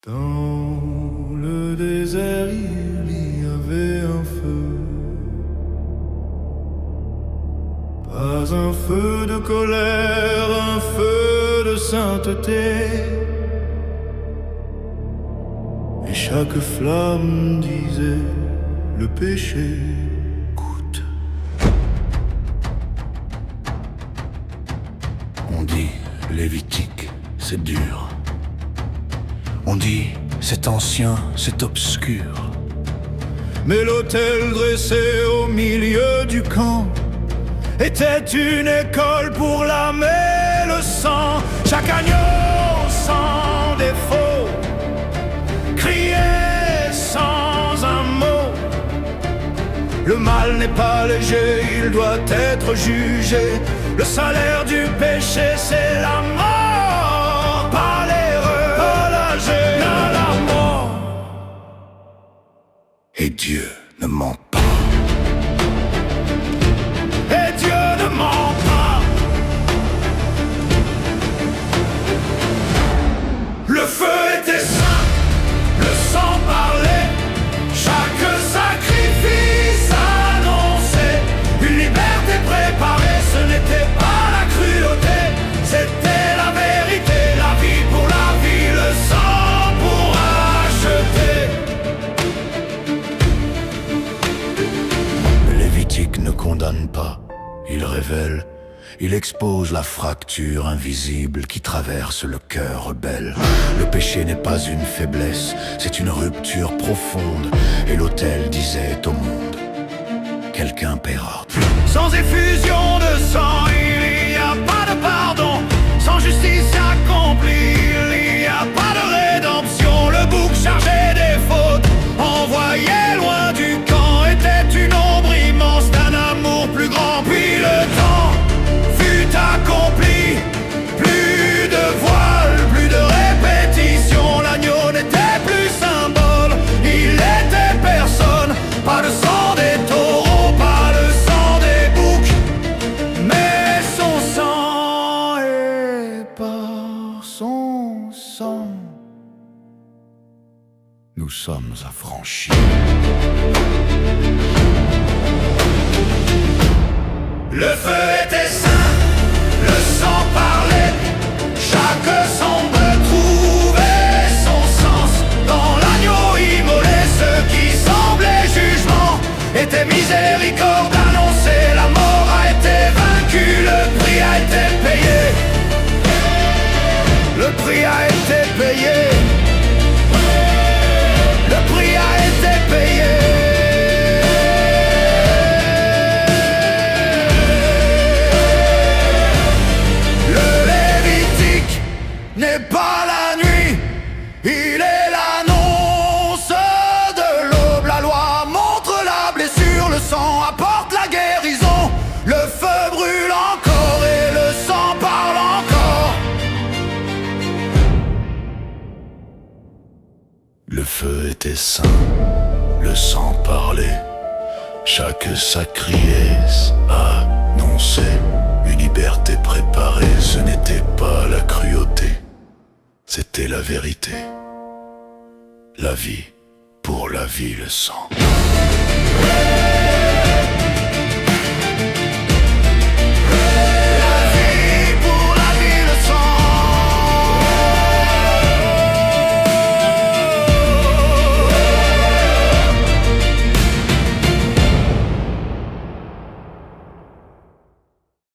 Dans le désert, il y avait un feu. Pas un feu de colère, un feu de sainteté. Et chaque flamme disait le péché coûte. On dit Lévitique, c'est dur. On dit c'est ancien, c'est obscur. Mais l'autel dressé au milieu du camp était une école pour l'âme et le sang. Chaque agneau sans défaut criait sans un mot. Le mal n'est pas léger, il doit être jugé. Le salaire du péché, c'est la mort. Pas l'erreur, pas la gêne, à la mort. Et Dieu ne ment pas. Et Dieu ne ment pas. Le feu était saint, le sang parlait. Chaque sacrifice annonçait une liberté préparée. Ce n'était pas la cruauté, c'était la vérité. La vie pour la vie, le sang pour acheter. Le Lévitique ne condamne pas, il révèle. Il expose la fracture invisible qui traverse le cœur rebelle. Le péché n'est pas une faiblesse, c'est une rupture profonde. Et l'autel disait au monde, quelqu'un paiera. Sans effusion de sang, il n'y a pas de pardon. Sans justice accomplie, il n'y a pas de rédemption. Le bouc chargé des fautes, envoyé loin du camp, était une ombre immense d'un amour plus grand. Puis le temps fut accompli. Plus de voile, plus de répétition. L'agneau n'était plus symbole, il était personne. Pas de sang des taureaux, pas le sang des boucs, mais son sang, et par son sang Nous sommes affranchis. Le feu était saint, le sang parlait. Chaque sombre trouvait son sens. Dans l'agneau immolé, ce qui semblait jugement était miséricorde annoncée. La mort a été vaincue, le prix a été payé. Le prix a été payé. Le prix a été payé. N'est pas la nuit, il est l'annonce de l'aube. La loi montre la blessure, le sang apporte la guérison. Le feu brûle encore et le sang parle encore. Le feu était saint, le sang parlait. Chaque sacrifice annonçait une liberté préparée. Ce n'était pas la cruauté, c'était la vérité. La vie pour la vie, le sang.